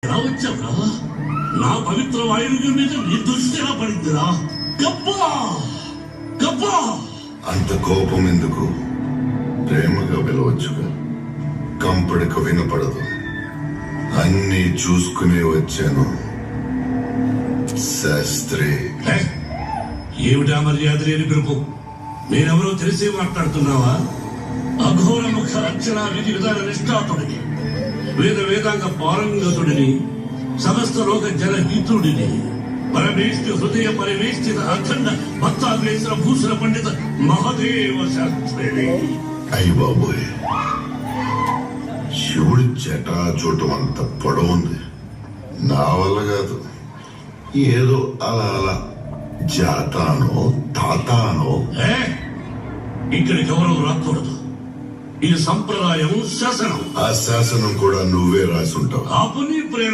ఎలా వచ్చావురా? నా పవిత్ర వాయువ్యం మీద నీ దృష్టి ఎలా పడిందిరా? గబ్బా గబ్బా! అంత కోపం ఎందుకు? ప్రేమగా పిలవచ్చుగా. కంపడక వినపడదు. అన్నీ చూసుకునే వచ్చాను శాస్త్రి. ఏమిటా మర్యాద లేని పిలుపు? నేనెవరో తెలిసి మాట్లాడుతున్నావా? అఘోర ముఖ రక్షణ విధి విధాన నిష్ఠాతుడిని, వేదాంగ పారంగతుడిని, సమస్త లోక జనహితుడిని, పరమేష్టి హృదయ పరివేష్టిత అఖండ భక్తాగ్రేసర భూషణ పండిత మహదేవ శాస్త్రిని. అయ్యి బాబోయ్, శివుడి జటా చూడటం అంత పొడవుంది. నా వల్ల కాదు. ఏదో అలా అలా జాతానో తాతానో. ఇక్కడికి ఎవరో రాకూడదు. ఇది సంప్రదాయం, శాసనం. ఆ శాసనం కూడా నువ్వే రాసుంటావు. ఆపు నీ ప్రేరణ.